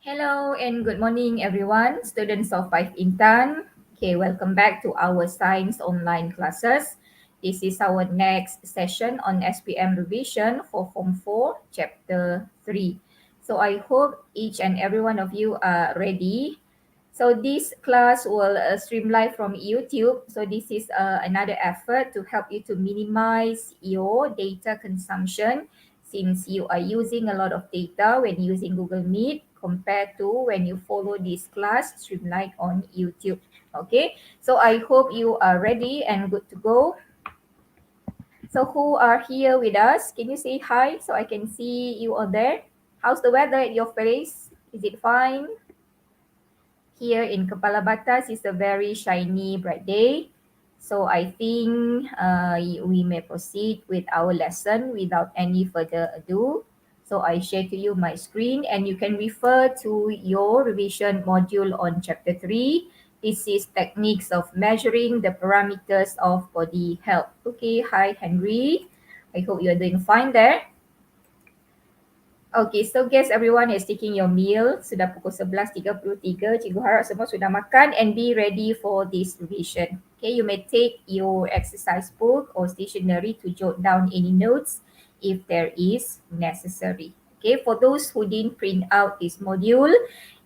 Hello and good morning everyone, students of 5 Intan. Okay, welcome back to our science online classes. This is our next session on SPM revision for Form 4, Chapter 3. So I hope each and every one of you are ready. So this class will stream live from YouTube. So this is another effort to help you to minimize your data consumption since you are using a lot of data when using Google Meet compared to when you follow this class streamlined on YouTube. Okay, so I hope you are ready and good to go. So who are here with us? Can you say hi so I can see you all there? How's the weather at your place? Is it fine? Here in Kepala Batas is a very shiny, bright day. So I think we may proceed with our lesson without any further ado. So I share to you my screen and you can refer to your revision module on chapter 3. This is techniques of measuring the parameters of body health. Okay, hi Henry. I hope you are doing fine there. Okay, so guess everyone is taking your meal. Sudah pukul 11.33. Cikgu harap semua sudah makan and be ready for this revision. Okay, you may take your exercise book or stationery to jot down any notes if there is necessary. Okay, for those who didn't print out this module,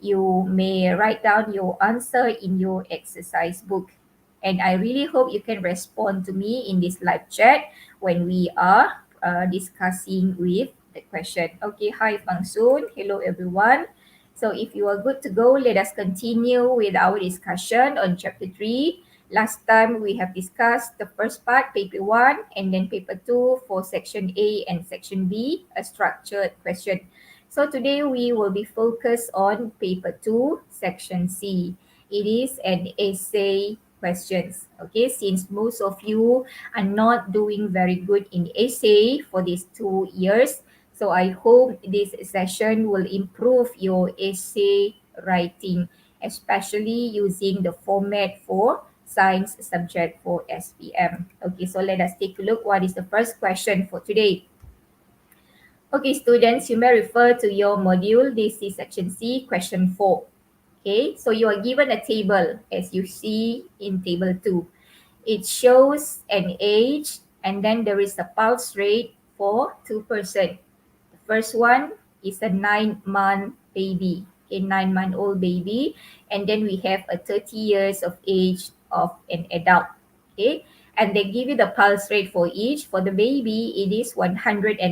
you may write down your answer in your exercise book. And I really hope you can respond to me in this live chat when we are discussing with the question. Okay, hi Fang Soon. Hello everyone. So if you are good to go, let us continue with our discussion on chapter 3. Last time we have discussed the first part, paper 1, and then paper 2 for section A and section B, a structured question. So today we will be focused on paper 2, section C. It is an essay questions. Okay, since most of you are not doing very good in essay for these 2 years, so I hope this session will improve your essay writing, especially using the format for science subject for SPM. Okay, so let us take a look what is the first question for today. Okay, students, you may refer to your module. This is section C, question 4. Okay, so you are given a table as you see in table 2. It shows an age and then there is a pulse rate for 2%. The first one is a 9-month baby, okay, 9-month-old baby, and then we have a 30 years of age of an adult, okay, and they give you the pulse rate for each. For the baby, it is 110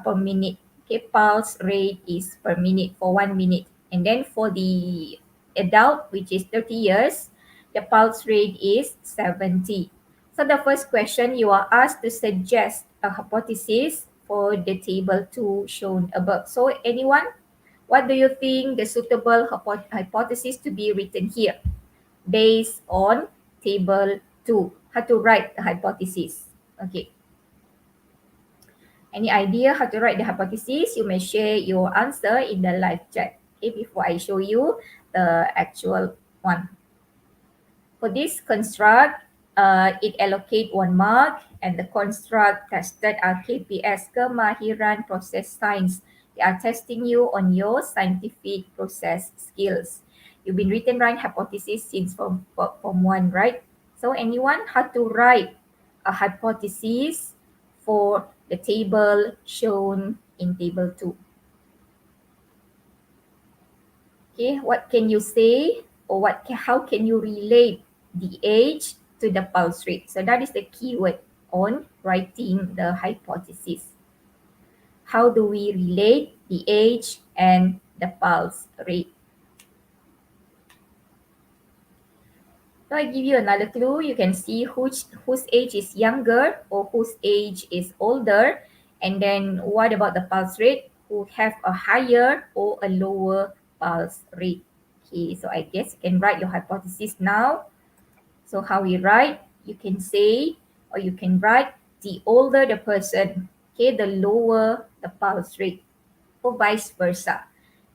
per minute, okay, pulse rate is per minute for 1 minute, and then for the adult, which is 30 years, the pulse rate is 70. So the first question, you are asked to suggest a hypothesis for the table 2 shown above. So anyone, what do you think the suitable hypothesis to be written here based on table 2? How to write the hypothesis? Okay. Any idea how to write the hypothesis? You may share your answer in the live chat, okay, before I show you the actual one. For this construct, it allocate 1 mark and the construct tested are KPS, Kemahiran Proses Science. They are testing you on your scientific process skills. You've been written right hypothesis since form 1, right? So anyone how to write a hypothesis for the table shown in table 2? Okay, what can you say or how can you relate the age to the pulse rate? So that is the keyword on writing the hypothesis. How do we relate the age and the pulse rate? So I give you another clue. You can see whose age is younger or whose age is older. And then what about the pulse rate? Who have a higher or a lower pulse rate? Okay, so I guess you can write your hypothesis now. So how we write, you can say or you can write the older the person, okay, the lower the pulse rate, or vice versa.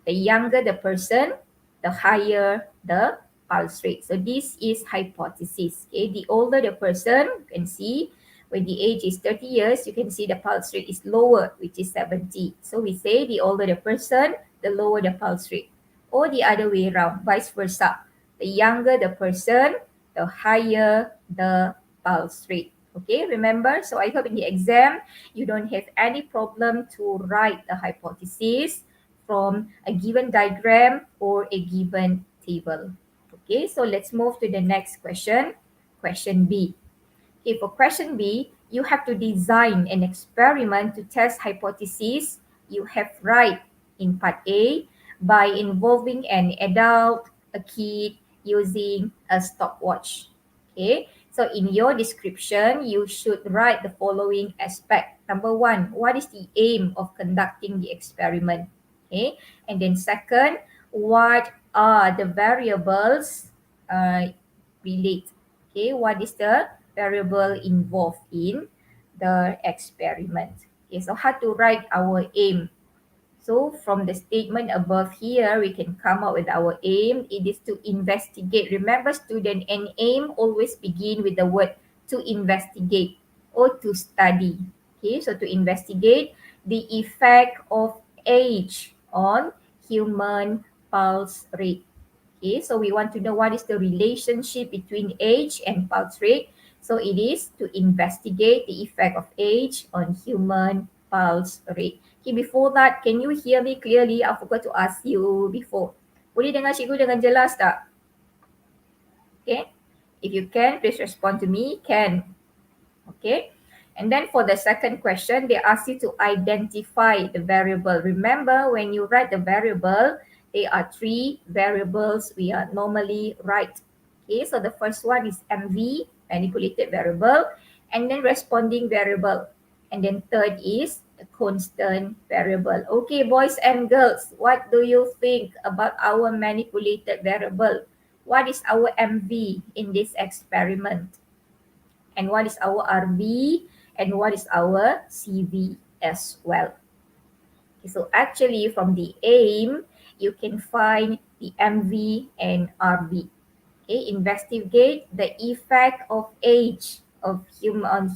The younger the person, the higher the pulse rate. So this is hypothesis. Okay, the older the person, you can see when the age is 30 years, you can see the pulse rate is lower, which is 70. So we say the older the person, the lower the pulse rate. Or the other way around, vice versa. The younger the person, the higher the pulse rate. Okay, remember? So I hope in the exam, you don't have any problem to write the hypothesis from a given diagram or a given table. Okay, so let's move to the next question. Question B. Okay, for question B, you have to design an experiment to test hypotheses you have right in part A by involving an adult, a kid, using a stopwatch. Okay, so in your description, you should write the following aspect. Number one, what is the aim of conducting the experiment? Okay, and then second, what are the variables relate? Okay, what is the variable involved in the experiment? Okay, so how to write our aim? So from the statement above here, we can come up with our aim. It is to investigate. Remember, student, an aim always begin with the word to investigate or to study. Okay, so to investigate the effect of age on human pulse rate. Okay, so we want to know what is the relationship between age and pulse rate. So it is to investigate the effect of age on human pulse rate. Okay, before that, can you hear me clearly? I forgot to ask you before. Boleh dengar cikgu dengan jelas tak? Okay, if you can, please respond to me. Can. Okay, and then for the second question, they ask you to identify the variable. Remember, when you write the variable, there are three variables we are normally write. Okay, so the first one is MV, manipulated variable, and then responding variable. And then third is the constant variable. Okay, boys and girls, what do you think about our manipulated variable? What is our MV in this experiment? And what is our RV, and what is our CV as well. Okay, so actually from the aim, you can find the MV and RV. Okay, investigate the effect of age on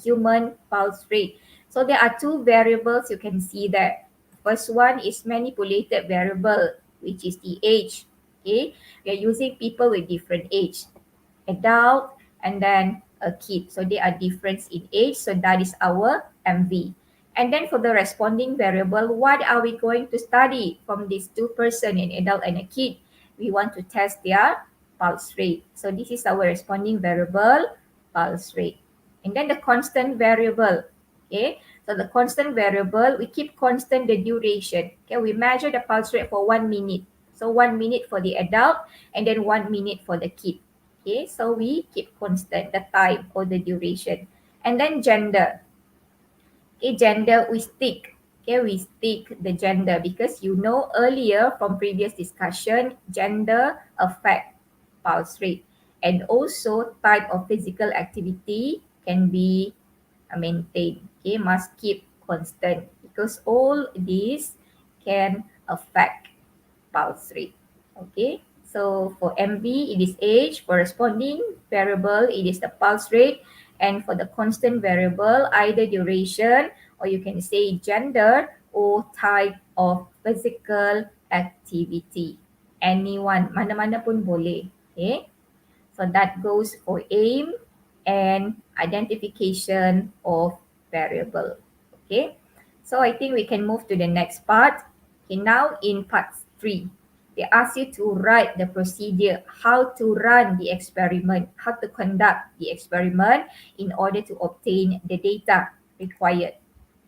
human pulse rate. So there are two variables you can see there. First one is manipulated variable, which is the age. Okay, we are using people with different age. Adult, and then a kid. So they are different in age. So that is our MV. And then for the responding variable, what are we going to study from these two person, an adult and a kid? We want to test their pulse rate. So this is our responding variable, pulse rate. And then the constant variable. Okay, so the constant variable, we keep constant the duration. Okay, we measure the pulse rate for 1 minute. So 1 minute for the adult and then 1 minute for the kid. Okay, so we keep constant the time or the duration. And then gender. Okay, gender we stick. Okay, we stick the gender because you know earlier from previous discussion, gender affect pulse rate. And also type of physical activity can be maintained. Okay, must keep constant because all these can affect pulse rate. Okay, so for MV, it is age. For responding variable, it is the pulse rate. And for the constant variable, either duration or you can say gender or type of physical activity. Anyone, mana-mana pun boleh. Okay, so that goes for aim and identification of variable. Okay, so I think we can move to the next part. Okay, now in part 3, they ask you to write the procedure, how to run the experiment, how to conduct the experiment in order to obtain the data required.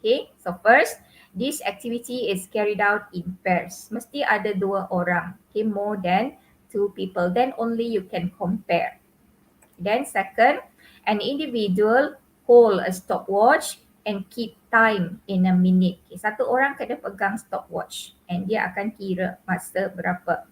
Okay, so first, this activity is carried out in pairs. Mesti ada dua orang, okay, more than 2 people. Then only you can compare. Then second, an individual hold a stopwatch and keep time in a minute. Okay, satu orang kena pegang stopwatch and dia akan kira masa berapa.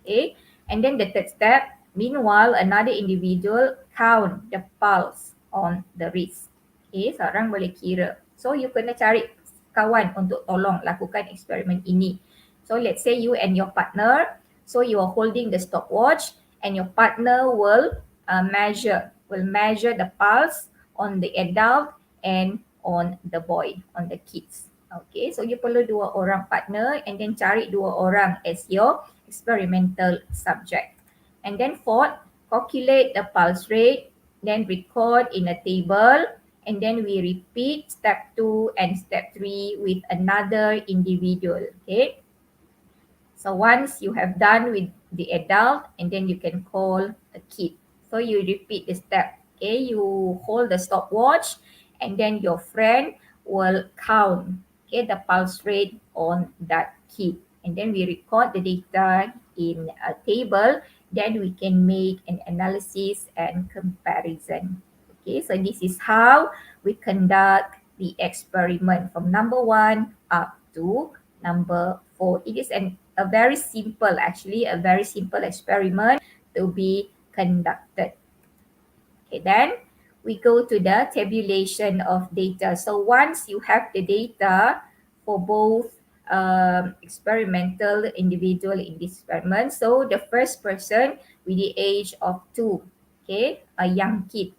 Okay, and then the third step, meanwhile another individual count the pulse on the wrist. Okay, seorang boleh kira. So you kena cari kawan untuk tolong lakukan eksperimen ini. So let's say you and your partner, so you are holding the stopwatch and your partner will measure the pulse on the adult and on the boy, on the kids. Okay, so you perlu 2 orang partner and then cari 2 orang as your experimental subject. And then fourth, calculate the pulse rate, then record in a table, and then we repeat step 2 and step 3 with another individual. Okay. So once you have done with the adult, and then you can call a kid. So you repeat the step. Okay, you hold the stopwatch, and then your friend will count, okay, the pulse rate on that kid. And then we record the data in a table. Then we can make an analysis and comparison. Okay, so this is how we conduct the experiment from number 1 up to number 4. It is a very simple, actually, a very simple experiment to be conducted. Okay, then we go to the tabulation of data. So once you have the data for both experimental individual in this experiment, so the first person with the age of 2, okay, a young kid.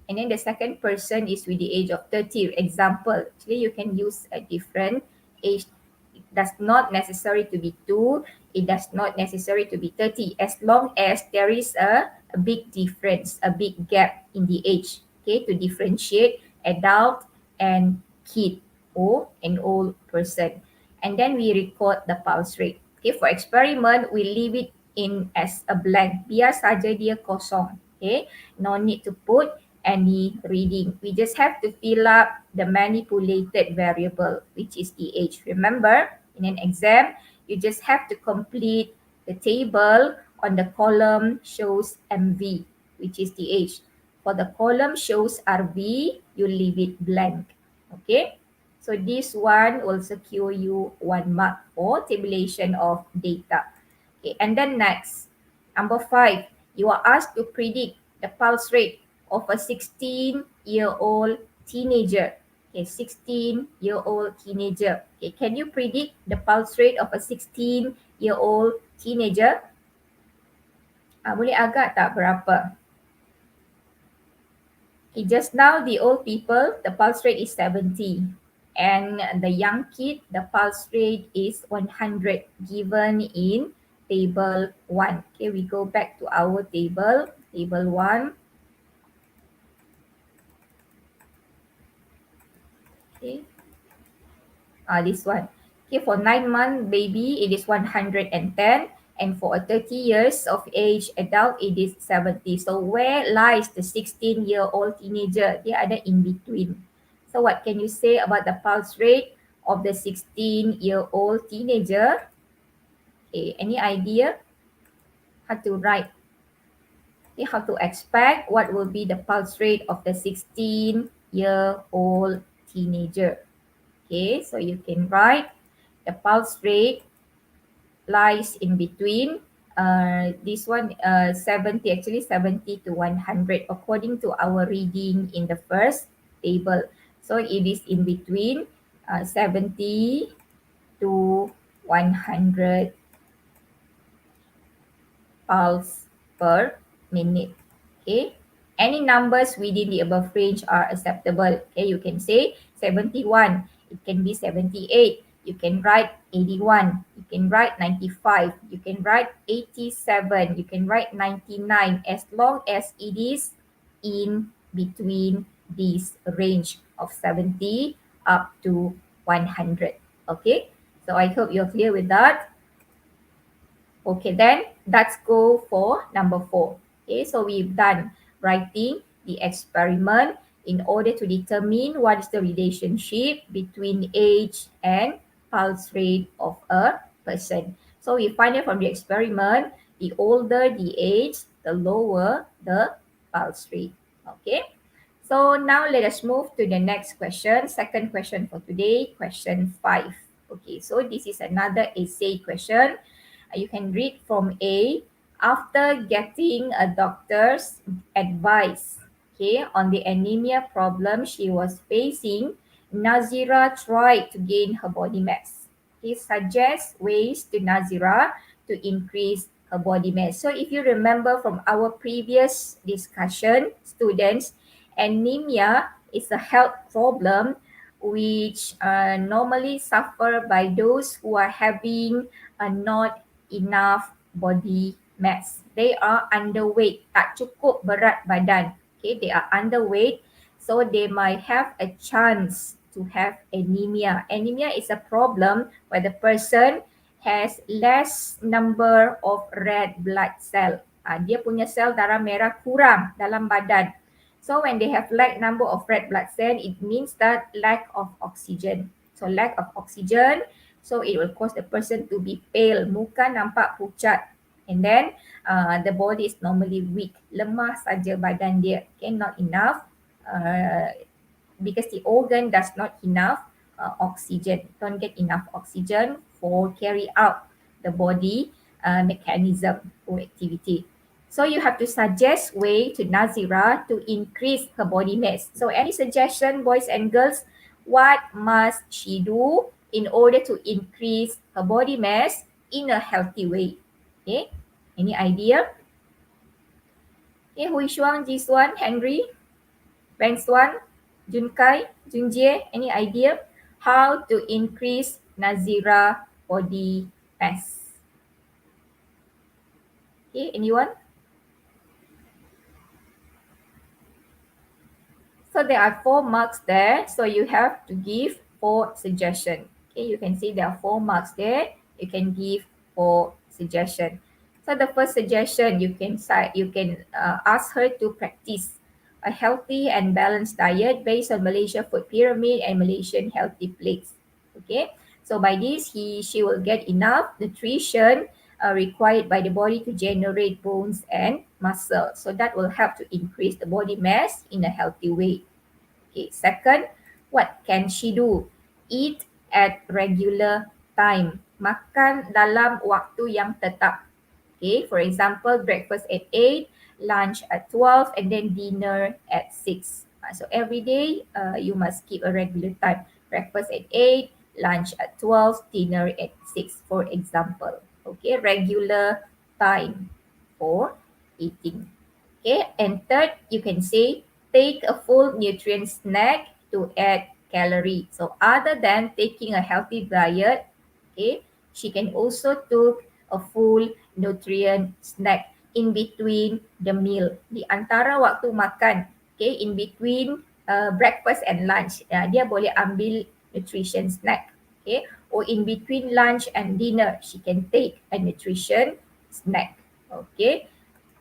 And then the second person is with the age of 30. Example, actually you can use a different age. It does not necessary to be 2. It does not necessary to be 30. As long as there is a big difference, a big gap in the age, okay, to differentiate adult and kid or an old person. And then we record the pulse rate. Okay, for experiment, we leave it in as a blank. Biar saja dia kosong. Okay, no need to put any reading. We just have to fill up the manipulated variable, which is the age. Remember, in an exam, you just have to complete the table on the column shows MV, which is the age. For the column shows RV, you leave it blank. Okay, so this one will secure you 1 mark for tabulation of data. Okay, and then next, number 5, you are asked to predict the pulse rate of a 16-year-old teenager. Okay, 16-year-old teenager. Okay, can you predict the pulse rate of a 16-year-old teenager? Boleh agak tak berapa? Okay, just now the old people, the pulse rate is 70. And the young kid, the pulse rate is 100 given in table 1. Okay, we go back to our table 1. Okay, this one. Okay, for 9-month baby, it is 110. And for a 30 years of age adult, it is 70. So where lies the 16-year-old teenager? Dia ada in between. So what can you say about the pulse rate of the 16-year-old teenager? Okay, any idea how to write? Okay, how to expect what will be the pulse rate of the 16-year-old teenager? Okay, so you can write the pulse rate lies in between this one 70, actually 70 to 100 according to our reading in the first table. So it is in between 70 to 100 pulse per minute. Okay, any numbers within the above range are acceptable. Okay, you can say 71, it can be 78, you can write 81, you can write 95, you can write 87, you can write 99, as long as it is in between this range of 70 up to 100. Okay, so I hope you're clear with that. Okay, then let's go for number 4. Okay, so we've done writing the experiment in order to determine what is the relationship between age and pulse rate of a person. So we find out from the experiment, the older the age, the lower the pulse rate. Okay, so now let us move to the next question. Second question for today, question 5. Okay, so this is another essay question. You can read from A. After getting a doctor's advice, okay, on the anemia problem she was facing, Nazira tried to gain her body mass. He suggests ways to Nazira to increase her body mass. So if you remember from our previous discussion, students, anemia is a health problem which normally suffer by those who are having not enough body mass. They are underweight, tak cukup berat badan. Okay, they are underweight, so they might have a chance to have anemia. Anemia is a problem where the person has less number of red blood cell. Dia punya sel darah merah kurang dalam badan. So when they have lack number of red blood cell, it means that lack of oxygen. So lack of oxygen, so it will cause the person to be pale, muka nampak pucat. And then the body is normally weak, lemah saja badan dia, okay, not enough because the organ does not enough oxygen, don't get enough oxygen for carry out the body mechanism or activity. So you have to suggest way to Nazira to increase her body mass. So any suggestion, boys and girls, what must she do in order to increase her body mass in a healthy way? Okay, any idea? Okay, Hui Shuang, Jiswan, Henry, Bang Swan, Jun Kai, Jun Jie, any idea how to increase Nazira body mass? Okay, anyone? So there are 4 marks there. So you have to give 4 suggestions. Okay, you can see there are 4 marks there. You can give 4 suggestions. So the first suggestion you can ask her to practice a healthy and balanced diet based on Malaysia Food Pyramid and Malaysian Healthy Plates. Okay, so by this she will get enough nutrition required by the body to generate bones and muscle. So that will help to increase the body mass in a healthy way. Okay, second, what can she do? Eat at regular time. Makan dalam waktu yang tetap. Okay, for example, breakfast at 8, lunch at 12, and then dinner at 6. So every day, you must keep a regular time. Breakfast at 8, lunch at 12, dinner at 6, for example. Okay, regular time for eating. Okay, and third, you can say take a full nutrient snack to add calorie. So other than taking a healthy diet, okay, she can also take a full nutrient snack in between the meal. Di antara waktu makan, okay, in between breakfast and lunch, dia boleh ambil nutrition snack, okay, or in between lunch and dinner, she can take a nutrition snack, okay.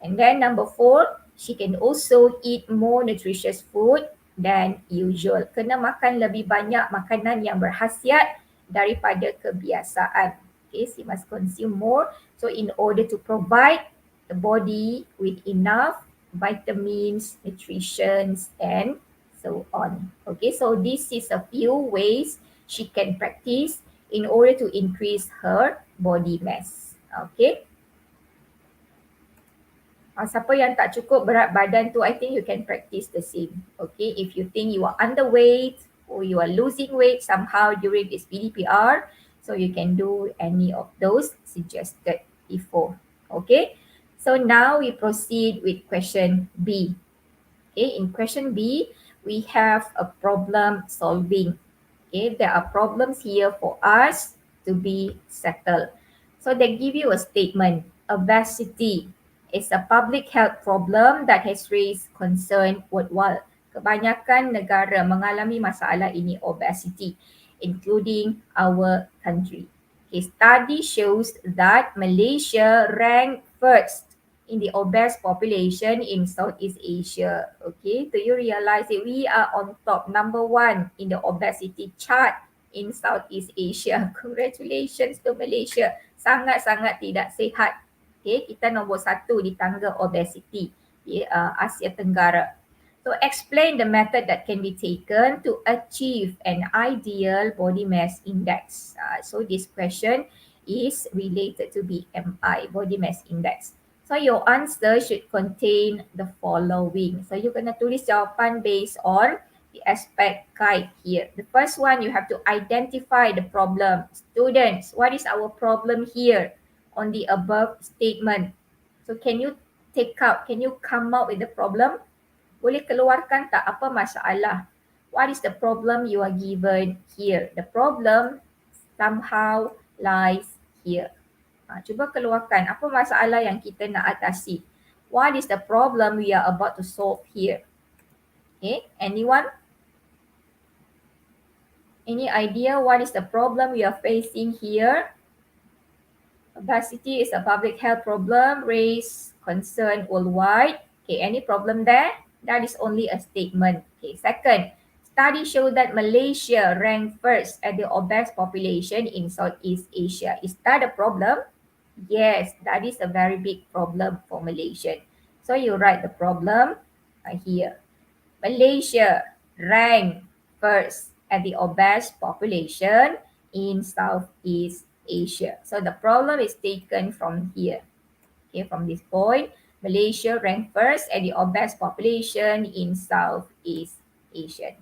And then number 4, she can also eat more nutritious food than usual. Kena makan lebih banyak makanan yang berkhasiat daripada kebiasaan. Okay, she must consume more. So in order to provide the body with enough vitamins, nutritions, and so on. Okay, so this is a few ways she can practice in order to increase her body mass. Okay. Siapa yang tak cukup berat badan tu, I think you can practice the same. Okay, if you think you are underweight or you are losing weight somehow during this PdPR, so you can do any of those suggested before. Okay, so now we proceed with question B. Okay, in question B, we have a problem solving. Okay, there are problems here for us to be settled. So they give you a statement. Obesity is a public health problem that has raised concern worldwide. Kebanyakan negara mengalami masalah ini, obesity, including our country. A study shows that Malaysia ranked first in the obese population in Southeast Asia. Okay, do you realize that we are on top, number 1 in the obesity chart in Southeast Asia? Congratulations to Malaysia. Sangat-sangat tidak sihat. Okay, kita nombor 1 di tangga obesity di Asia Tenggara. So explain the method that can be taken to achieve an ideal body mass index. So this question is related to BMI, body mass index. So your answer should contain the following. So you kena tulis jawapan based on the aspect guide here. The first one, you have to identify the problem. Students, what is our problem here on the above statement? So can you come out with the problem? Boleh keluarkan tak apa masalah What is the problem you are given here? The problem somehow lies here. Cuba keluarkan apa masalah yang kita nak atasi. What is the problem we are about to solve here? Okay, anyone? Any idea what is the problem we are facing here? Obesity is a public health problem, raised concern worldwide. Okay, any problem there? That is only a statement. Okay, second, study show that Malaysia ranked first at the obese population in Southeast Asia. Is that a problem? Yes, that is a very big problem for Malaysia. So you write the problem here. Malaysia ranked first at the obese population in Southeast Asia. So the problem is taken from here. Okay, from this point, Malaysia ranked first at the obese population in Southeast Asia.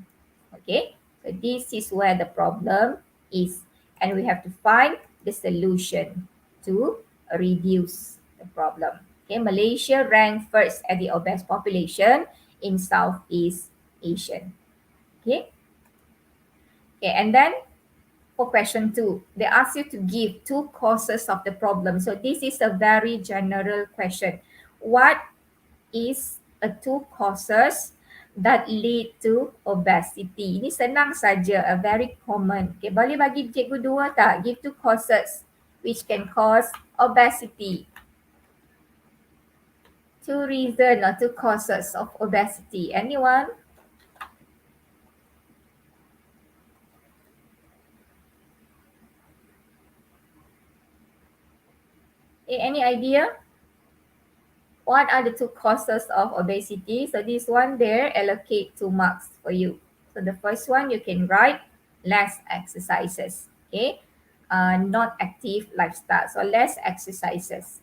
Okay, so this is where the problem is, and we have to find the solution to reduce the problem. Okay, Malaysia ranked first at the obese population in Southeast Asia. Okay. Okay, and then for question 2, they ask you to give 2 causes of the problem. So this is a very general question. What is a 2 causes that lead to obesity? Ini senang saja, a very common. Okay, boleh bagi cikgu 2 tak? Give 2 causes which can cause obesity. 2 reasons or 2 causes of obesity. Anyone? Any idea? What are the 2 causes of obesity? So this one there, allocate 2 marks for you. So the first one you can write less exercises. Okay, not active lifestyle. So less exercises.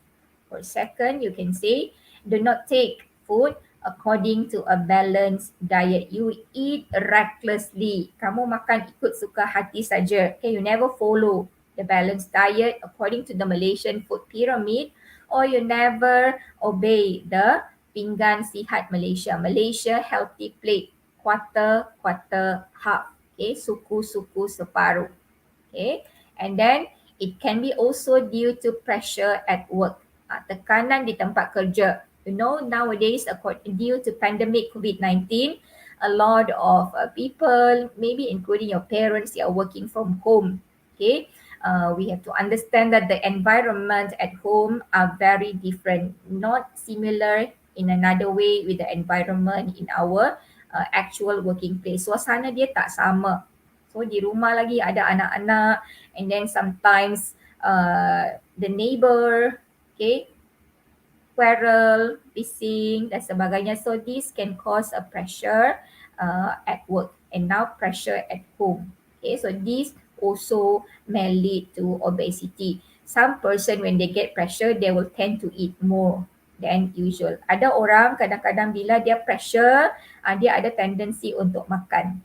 For second, you can say do not take food according to a balanced diet. You eat recklessly. Kamu makan ikut suka hati saja. Okay, you never follow the balanced diet according to the Malaysian food pyramid, or you never obey the pinggan sihat Malaysia. Malaysia healthy plate, quarter, half. Okay, suku separuh. Okay, and then it can be also due to pressure at work. Tekanan di tempat kerja. You know, nowadays due to pandemic COVID-19, a lot of people, maybe including your parents, they are working from home. Okay, we have to understand that the environment at home are very different, not similar in another way with the environment in our actual working place. Suasana dia tak sama. So di rumah lagi ada anak-anak, and then sometimes the neighbor, okay, quarrel, bising dan sebagainya. So this can cause a pressure at work, and now pressure at home. Okay, so this also may lead to obesity. Some person when they get pressure, they will tend to eat more than usual. Ada orang kadang-kadang bila dia pressure, dia ada tendency untuk makan.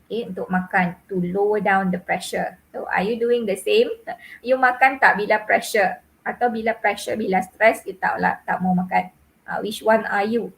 Okay, untuk makan to lower down the pressure. So are you doing the same? You makan tak bila pressure? Atau bila pressure, bila stress, you tak mau makan? Which one are you?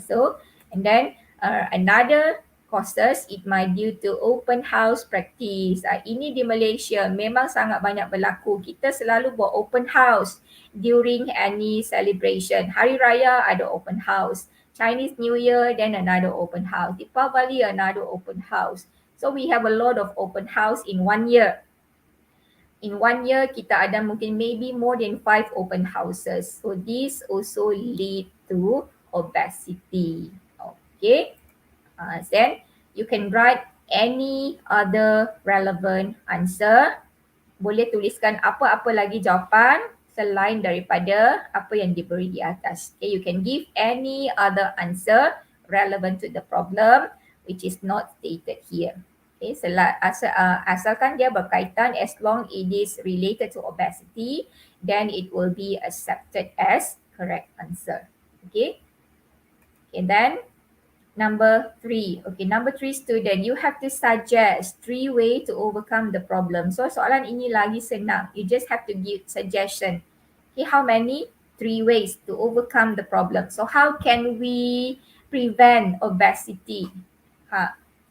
So, and then another causes, it might due to open house practice. Ini di Malaysia memang sangat banyak berlaku. Kita selalu buat open house during any celebration. Hari Raya ada open house. Chinese New Year, then another open house. Deepavali, another open house. So we have a lot of open house in 1 year. In 1 year, kita ada mungkin maybe more than 5 open houses. So this also lead to obesity. Okay. Then you can write any other relevant answer. Boleh tuliskan apa-apa lagi jawapan selain daripada apa yang diberi di atas. Okay, you can give any other answer relevant to the problem which is not stated here. Okay, asalkan dia berkaitan, as long it is related to obesity, then it will be accepted as correct answer. Okay, and then number 3. Okay, number 3 student, you have to suggest 3 ways to overcome the problem. So soalan ini lagi senang. You just have to give suggestion. Okay, how many? 3 ways to overcome the problem. So how can we prevent obesity?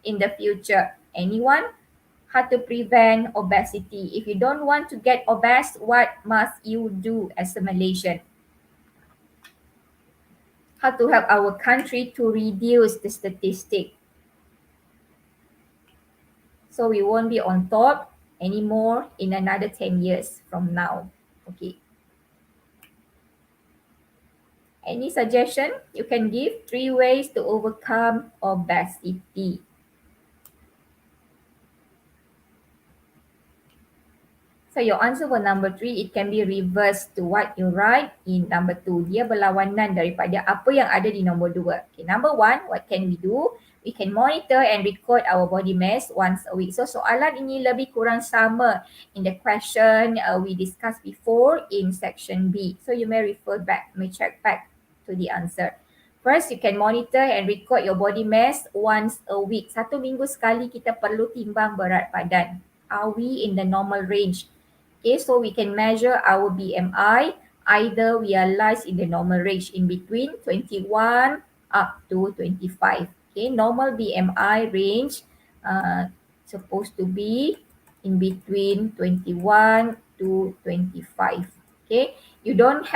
in the future? Anyone? How to prevent obesity? If you don't want to get obese, what must you do as a Malaysian? How to help our country to reduce the statistic so we won't be on top anymore in another 10 years from now. Okay. Any suggestion you can give? 3 ways to overcome obesity. So your answer for number 3, it can be reversed to what you write in number 2. Dia berlawanan daripada apa yang ada di nombor 2. Okay, number 1, what can we do? We can monitor and record our body mass once a week. So soalan ini lebih kurang sama in the question we discussed before in section B. So you may refer back, may check back to the answer. First, you can monitor and record your body mass once a week. 1 minggu sekali kita perlu timbang berat badan. Are we in the normal range? Okay, so we can measure our BMI. Either we are lies in the normal range in between 21 up to 25. Okay, normal BMI range supposed to be in between 21 to 25. Okay, you don't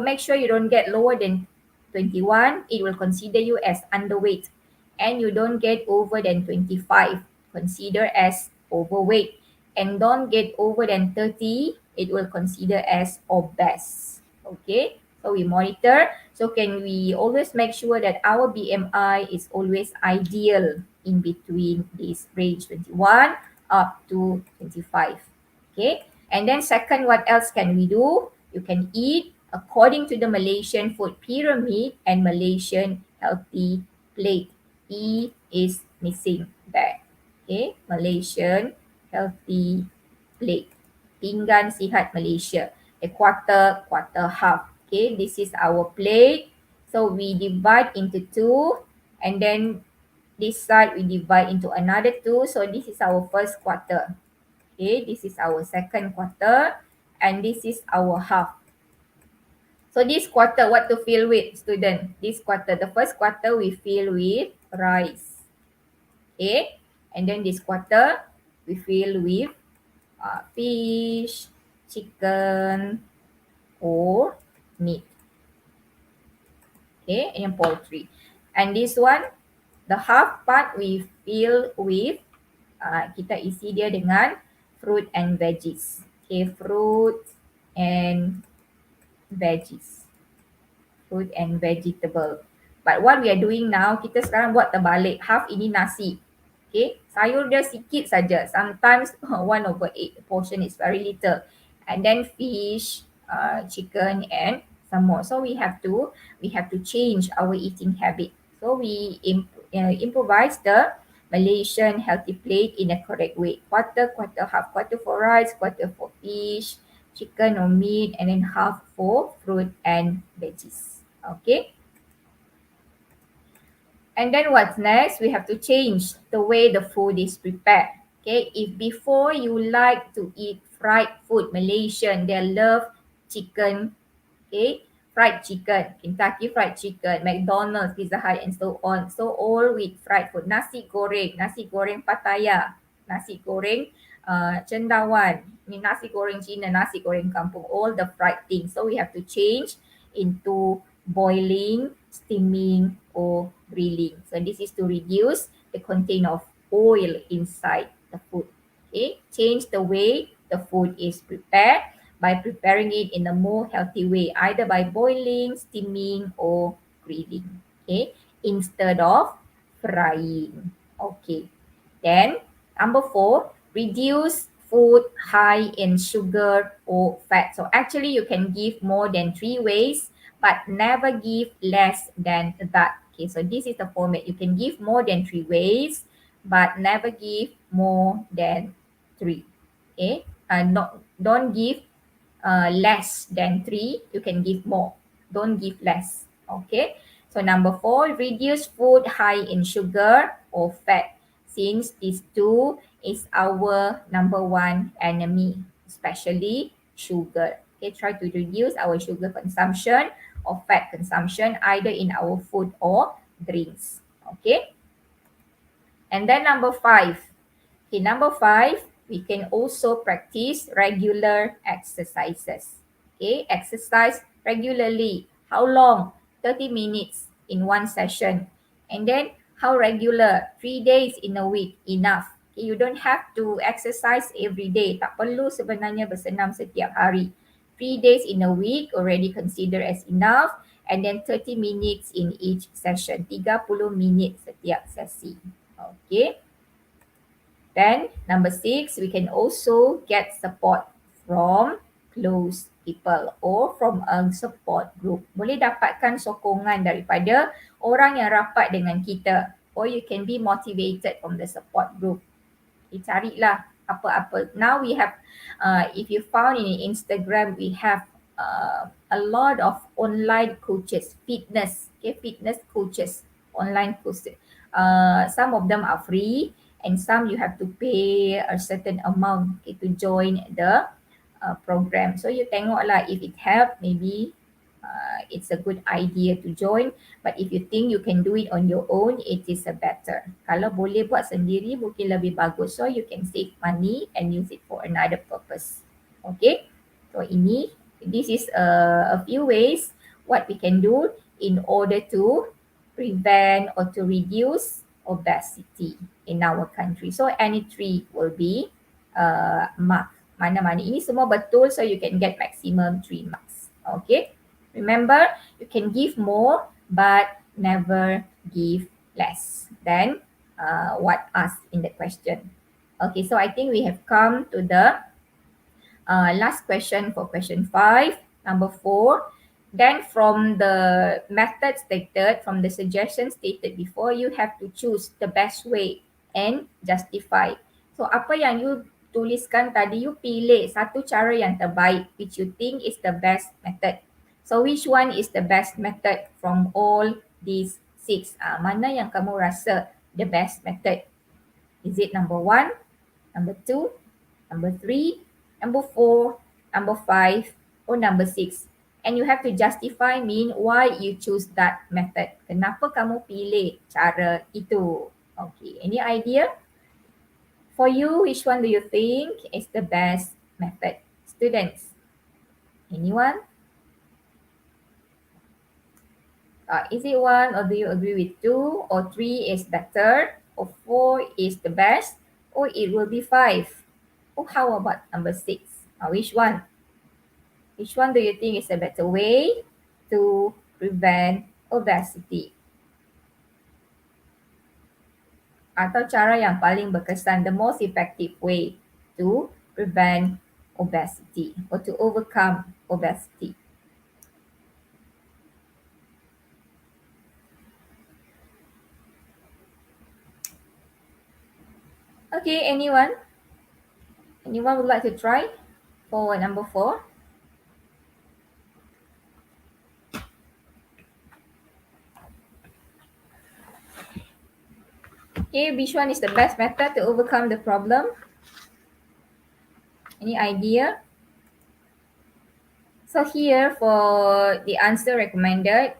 make sure you don't get lower than 21. It will consider you as underweight, and you don't get over than 25. Consider as overweight. And don't get over than 30, it will consider as obese. Okay, so we monitor. So can we always make sure that our BMI is always ideal in between this range 21 up to 25. Okay, and then second, what else can we do? You can eat according to the Malaysian food pyramid and Malaysian healthy plate. E is missing there. Okay, Malaysian healthy plate. Pinggan Sihat Malaysia. A quarter, half. Okay, this is our plate. So we divide into 2, and then this side we divide into another 2. So this is our first quarter. Okay, this is our second quarter, and this is our half. So this quarter, what to fill with, student? This quarter, the first quarter we fill with rice. Okay, and then this quarter we fill with fish, chicken, or meat. Okay, and poultry. And this one, the half part we fill with, kita isi dia dengan fruit and veggies. Okay, fruit and veggies. Fruit and vegetable. But what we are doing now, kita sekarang buat terbalik. Half ini nasi. Okay, sayur dia sikit saja. Sometimes 1/8 portion is very little. And then fish, chicken, and some more. So we have to change our eating habit. So we improvise the Malaysian healthy plate in a correct way. Quarter, half. Quarter for rice, quarter for fish, chicken or meat, and then half for fruit and veggies. Okay. And then what's next? We have to change the way the food is prepared. Okay, if before you like to eat fried food, Malaysian, they love chicken. Okay, fried chicken, Kentucky fried chicken, McDonald's, Pizza Hut, and so on. So all with fried food. Nasi goreng Pattaya, nasi goreng cendawan, nasi goreng Cina, nasi goreng kampung, all the fried things. So we have to change into boiling, steaming, or grilling. So this is to reduce the content of oil inside the food. Okay, change the way the food is prepared by preparing it in a more healthy way, either by boiling, steaming, or grilling. Okay, instead of frying. Okay, then number 4, reduce food high in sugar or fat. So actually you can give more than 3 ways, but never give less than that. Okay, so this is the format. You can give more than 3 ways, but never give more than 3. Okay, don't give less than 3. You can give more. Don't give less. Okay, so number 4, reduce food high in sugar or fat. Since these two is our number 1 enemy, especially sugar. Okay, try to reduce our sugar consumption or fat consumption either in our food or drinks. Okay. And then number 5. Okay, number 5, we can also practice regular exercises. Okay, exercise regularly. How long? 30 minutes in one session. And then how regular? 3 days in a week, enough. Okay, you don't have to exercise every day. Tak perlu sebenarnya bersenam setiap hari. 3 days in a week already considered as enough. And then 30 minutes in each session. 30 minit setiap sesi. Okay. Then number 6, we can also get support from close people or from a support group. Boleh dapatkan sokongan daripada orang yang rapat dengan kita, or you can be motivated from the support group. Carilah apa-apa. Now we have, if you found in Instagram, we have a lot of online coaches, fitness coaches, online coaches. Some of them are free and some you have to pay a certain amount, okay, to join the program. So you tengoklah if it help, maybe it's a good idea to join. But if you think you can do it on your own, it is a better. Kalau boleh buat sendiri, mungkin lebih bagus. So you can save money and use it for another purpose. Okay. So this is a few ways what we can do in order to prevent or to reduce obesity in our country. So any 3 will be marked. Mana-mana ini semua betul, so you can get maximum 3 marks. Okay. Remember, you can give more but never give less than what asked in the question. Okay, so I think we have come to the last question for question 5, number 4. Then from the method stated, from the suggestion stated before, you have to choose the best way and justify. So apa yang you tuliskan tadi, you pilih satu cara yang terbaik which you think is the best method. So which one is the best method from all these 6? Mana yang kamu rasa the best method? Is it number 1, number 2, number 3, number 4, number 5, or number 6? And you have to justify why you choose that method. Kenapa kamu pilih cara itu? Okay, any idea? For you, which one do you think is the best method? Students, anyone? Is it 1, or do you agree with 2, or 3 is better, or 4 is the best, or it will be 5? Oh, how about number 6? Which one? Which one do you think is a better way to prevent obesity? Atau cara yang paling berkesan, the most effective way to prevent obesity or to overcome obesity? Okay, anyone? Anyone would like to try for number 4? Okay, which one is the best method to overcome the problem? Any idea? So here for the answer recommended,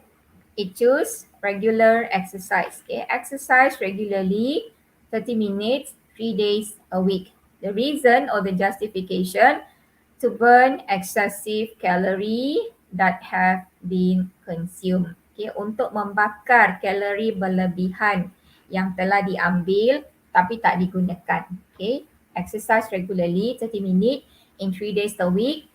it choose regular exercise. Okay, exercise regularly, 30 minutes, 3 days a week. The reason or the justification, to burn excessive calorie that have been consumed. Okay, untuk membakar kalori berlebihan yang telah diambil tapi tak digunakan. Okay, exercise regularly, 30 minutes in 3 days a week.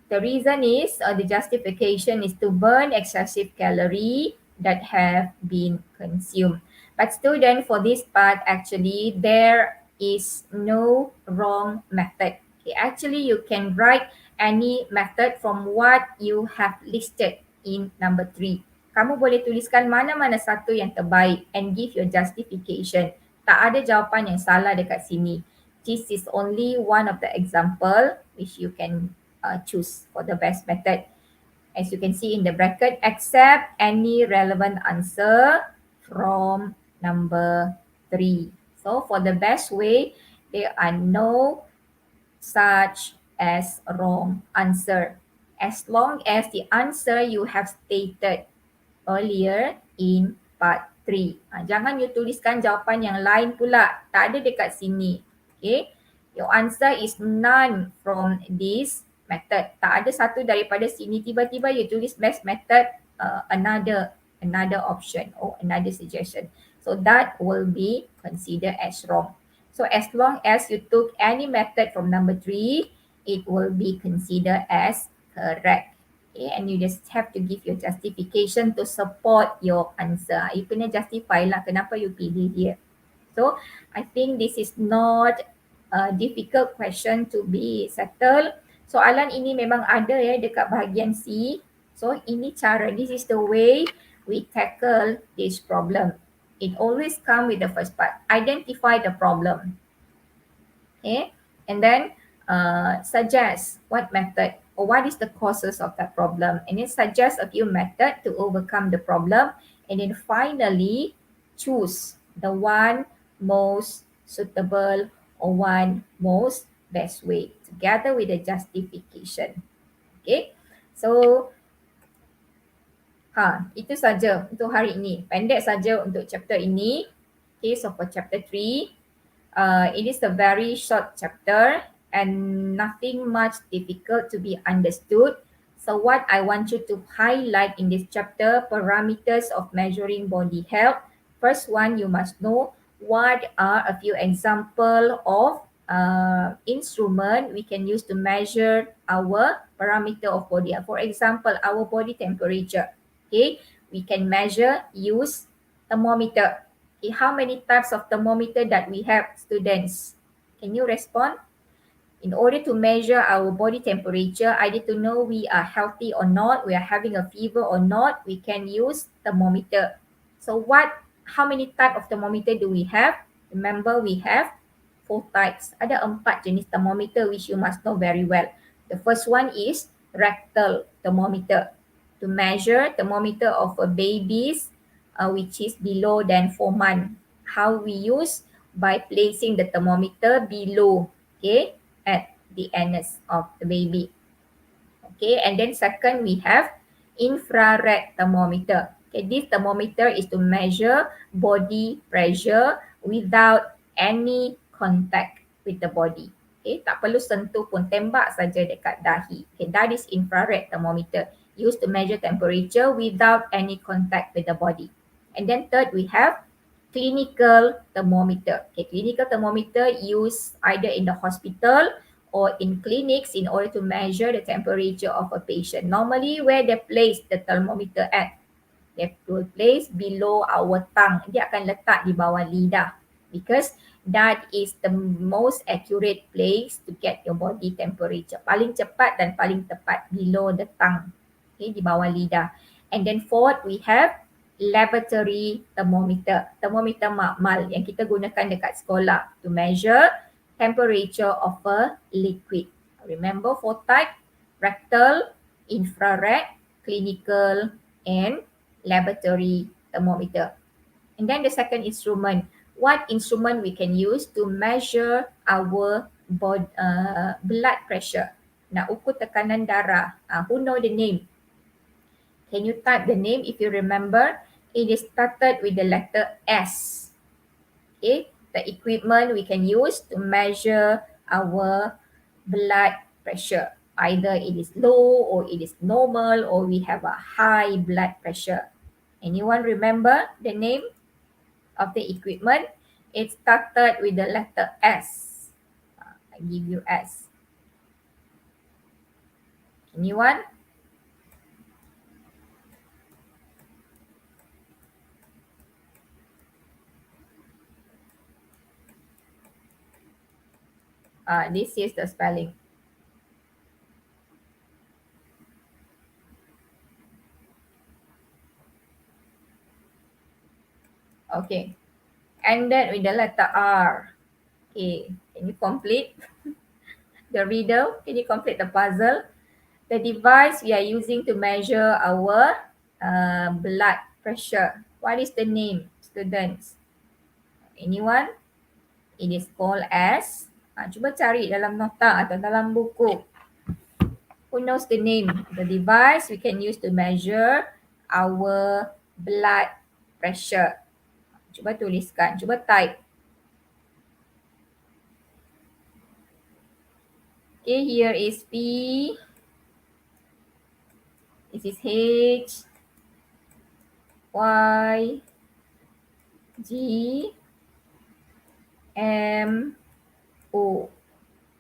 The reason is, or the justification is to burn excessive calorie that have been consumed. But student, for this part, actually, there is no wrong method. Okay, actually, you can write any method from what you have listed in number 3. Kamu boleh tuliskan mana-mana satu yang terbaik and give your justification. Tak ada jawapan yang salah dekat sini. This is only one of the example which you can choose for the best method. As you can see in the bracket, accept any relevant answer from number 3. So for the best way, there are no such as wrong answer, as long as the answer you have stated earlier in part 3. Jangan you tuliskan jawapan yang lain pula. Tak ada dekat sini. Okay. Your answer is none from this method. Tak ada satu daripada sini. Tiba-tiba you tulis best method, another option or another suggestion. So that will be considered as wrong. So as long as you took any method from number 3, it will be considered as correct. Okay, and you just have to give your justification to support your answer. You kena justify lah kenapa you pilih dia. So I think this is not a difficult question to be settled. Soalan ini memang ada ya dekat bahagian C. So ini cara, this is the way we tackle this problem. It always come with the first part. Identify the problem. Okay, and then suggest what method or what is the causes of that problem, and then suggest a few methods to overcome the problem, and then finally choose the one most suitable or one most best way together with the justification. Okay, so itu saja untuk hari ini. Pendek saja untuk chapter ini. Okay, so for chapter 3, it is a very short chapter and nothing much difficult to be understood. So what I want you to highlight in this chapter, parameters of measuring body health. First one, you must know what are a few example of instrument we can use to measure our parameter of body health. For example, our body temperature. Okay, we can measure, use thermometer. Okay, how many types of thermometer that we have, students? Can you respond? In order to measure our body temperature, either to know we are healthy or not, we are having a fever or not, we can use thermometer. So how many type of thermometer do we have? Remember, we have 4 types. Ada 4 jenis thermometer which you must know very well. The first one is rectal thermometer. To measure thermometer of a baby's which is below than 4 months. How we use? By placing the thermometer below, okay, at the anus of the baby. Okay, and then second we have infrared thermometer. Okay, this thermometer is to measure body pressure without any contact with the body. Okay, tak perlu sentuh pun, tembak saja dekat dahi. Okay, that is infrared thermometer, used to measure temperature without any contact with the body. And then third, we have clinical thermometer. Okay, clinical thermometer used either in the hospital or in clinics in order to measure the temperature of a patient. Normally, where they place the thermometer at? They will place below our tongue. Dia akan letak di bawah lidah because that is the most accurate place to get your body temperature. Paling cepat dan paling tepat below the tongue. Okay, di bawah lidah. And then fourth, we have laboratory thermometer. Thermometer makmal yang kita gunakan dekat sekolah to measure temperature of a liquid. Remember 4 type: rectal, infrared, clinical, and laboratory thermometer. And then the second instrument, what instrument we can use to measure our blood pressure? Nak ukur tekanan darah. Who know the name? Can you type the name if you remember? It is started with the letter S. Okay, the equipment we can use to measure our blood pressure. Either it is low or it is normal or we have a high blood pressure. Anyone remember the name of the equipment? It started with the letter S. I give you S. Anyone? This is the spelling. Okay, ended with the letter R. Okay, can you complete the riddle? Can you complete the puzzle? The device we are using to measure our blood pressure. What is the name, students? Anyone? It is called as, cuba cari dalam nota atau dalam buku. Who knows the name? The device we can use to measure our blood pressure. Cuba tuliskan, cuba type. Okay, here is P. This is H. Y. G. M. O.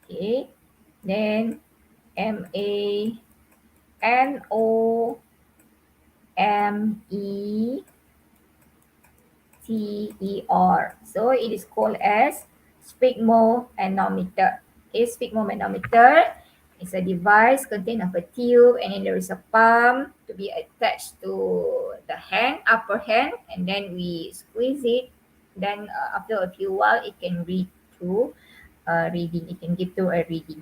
Okay. Then M. A. N. O. M. E. T-E-R. So it is called as sphygmomanometer. Okay, sphygmomanometer is a device contained of a tube, and then there is a pump to be attached to the hand, upper hand, and then we squeeze it. Then after a few while, it can read through reading. It can give through a reading.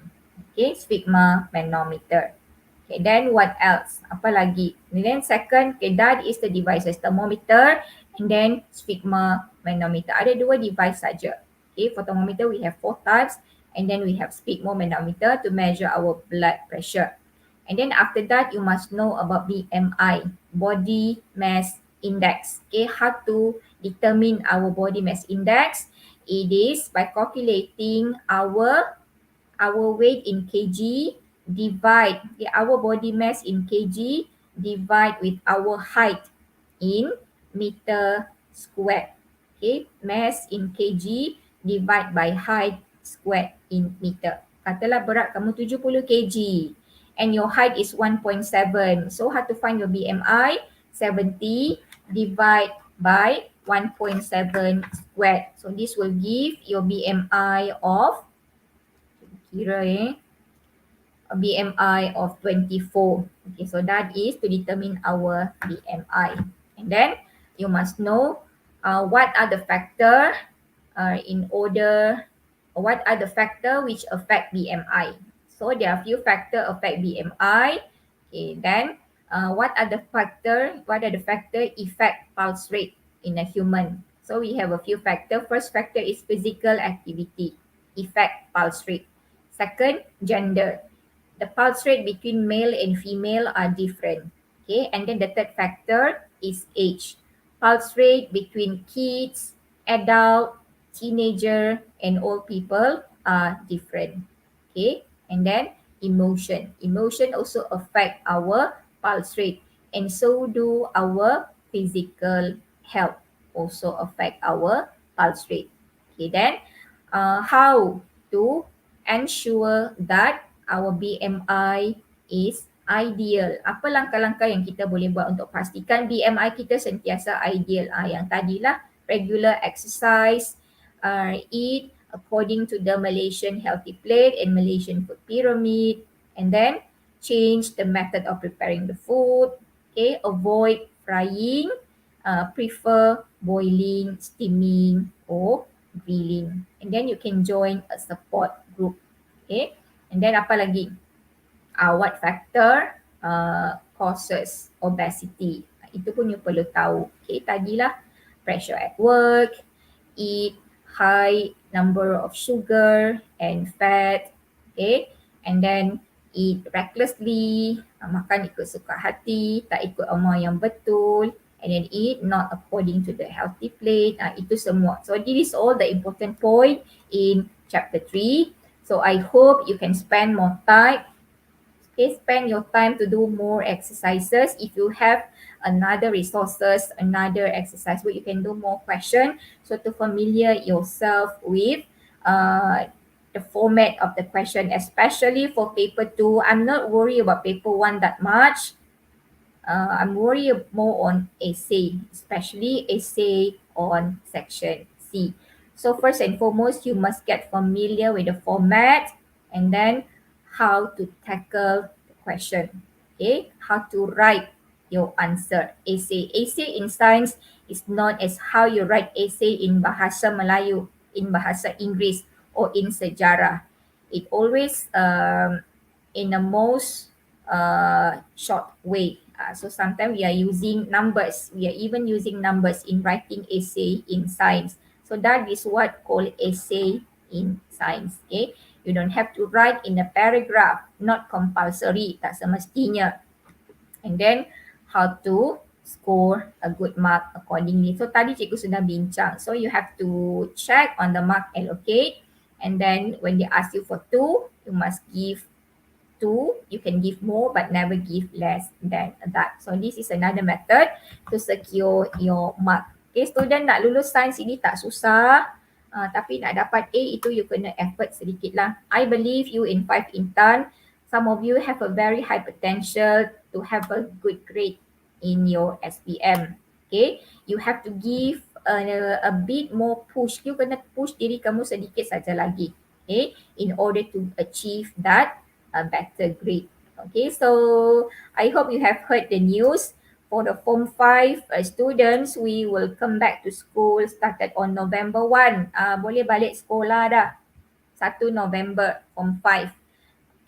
Okay, sphygmomanometer. Okay, then what else? Apa lagi? And then second, okay, that is the devices, thermometer and then sphygmomanometer. Ada dua device saja. Okay, for thermometer we have 4 types, and then we have sphygmomanometer to measure our blood pressure. And then after that, you must know about BMI, body mass index. Okay, how to determine our body mass index? It is by calculating our weight in kg divide our body mass in kg divide with our height in meter squared. Okay, mass in kg divide by height squared in meter. Katalah berat kamu 70 kg and your height is 1.7. So how to find your BMI? 70 divide by 1.7 squared. So this will give your BMI of a BMI of 24. Okay, so that is to determine our BMI. And then you must know what are the factor what are the factor which affect BMI. So there are few factor affect BMI. Okay, then what are the factor effect pulse rate in a human? So we have a few factor. First factor is physical activity, effect pulse rate. Second, gender. The pulse rate between male and female are different. Okay, and then the third factor is age. Pulse rate between kids, adult, teenager, and old people are different. Okay, and then emotion. Emotion also affect our pulse rate, and so do our physical health also affect our pulse rate. Okay, then how to ensure that our BMI is ideal? Apa langkah-langkah yang kita boleh buat untuk pastikan BMI kita sentiasa ideal? Yang tadilah regular exercise, eat according to the Malaysian Healthy Plate and Malaysian Food Pyramid, and then change the method of preparing the food. Okay, avoid frying, prefer boiling, steaming, or grilling. And then you can join a support group. Okay, and then apa lagi? What factor causes obesity? Itu pun you perlu tahu. Okay, tadilah pressure at work, eat high number of sugar and fat, okay, and then eat recklessly, makan ikut suka hati, tak ikut amar yang betul, and then eat not according to the healthy plate. Itu semua. So this is all the important point in chapter 3. So I hope you can spend more time. Okay, spend your time to do more exercises. If you have another resources, another exercise book, you can do more question. So to familiar yourself with the format of the question, especially for paper 2. I'm not worried about paper 1 that much. I'm worried more on essay, especially essay on section C. So first and foremost, you must get familiar with the format and then how to tackle the question. Okay, how to write your answer. Essay. Essay in science is known as how you write essay in Bahasa Melayu, in Bahasa Inggeris, or in sejarah. It always in the most short way. So sometimes we are using numbers. We are even using numbers in writing essay in science. So that is what called essay in science. Okay, you don't have to write in a paragraph. Not compulsory. Tak semestinya. And then how to score a good mark accordingly. So tadi cikgu sudah bincang. So you have to check on the mark allocate, and then when they ask you for 2, you must give 2. You can give more but never give less than that. So this is another method to secure your mark. Okay, student nak lulus sains ini tak susah. Tapi nak dapat A itu you kena effort sedikit lah. I believe you in 5 Intan. Some of you have a very high potential to have a good grade in your SPM. Okay, you have to give a bit more push. You kena push diri kamu sedikit saja lagi. Okay, in order to achieve that better grade. Okay, so I hope you have heard the news. For the Form 5 students, we will come back to school started on November 1. Boleh balik sekolah dah. 1 November, Form 5.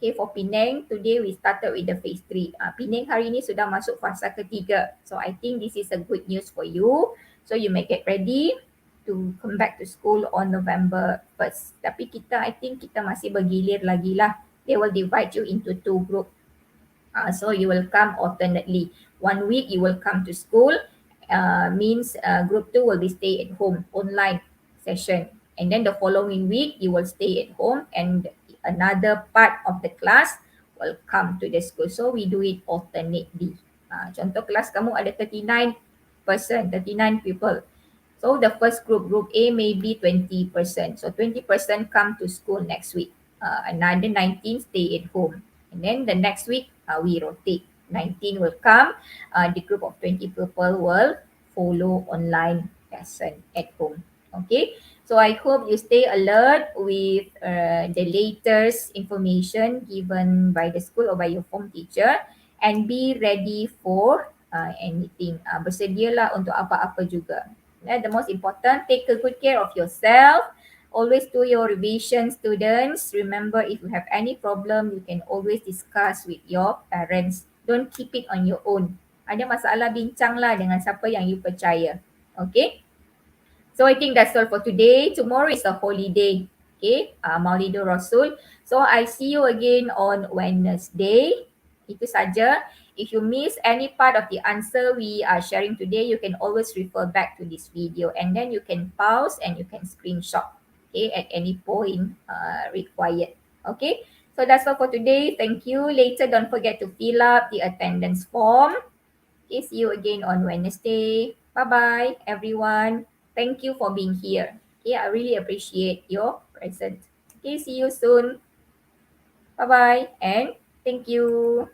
Okay, for Penang, today we started with the phase 3. Penang hari ini sudah masuk fasa ketiga. So I think this is a good news for you. So you may get ready to come back to school on November 1st. Tapi I think kita masih bergilir lagi lah. They will divide you into 2 groups. So you will come alternately. 1 week you will come to school, means group 2 will be stay at home, online session. And then the following week you will stay at home and another part of the class will come to the school. So we do it alternately. Contoh kelas kamu ada 39 people. So the first group, group A may be 20%. So 20% come to school next week. Another 19 stay at home. And then the next week, we rotate. 19 will come. The group of 20 people will follow online lesson at home. Okay. So I hope you stay alert with the latest information given by the school or by your form teacher and be ready for anything. Bersedialah untuk apa-apa juga. The most important, take a good care of yourself. Always do your revision, students. Remember, if you have any problem, you can always discuss with your parents. Don't keep it on your own. Ada masalah, bincanglah dengan siapa yang you percaya. Okay? So I think that's all for today. Tomorrow is a holiday. Okay? Maulidur Rasul. So I see you again on Wednesday. Itu saja. If you miss any part of the answer we are sharing today, you can always refer back to this video and then you can pause and you can screenshot. Okay, at any point required. Okay, so that's all for today. Thank you. Later, don't forget to fill up the attendance form. Okay, see you again on Wednesday. Bye-bye, everyone. Thank you for being here. Okay, I really appreciate your presence. Okay, see you soon. Bye-bye and thank you.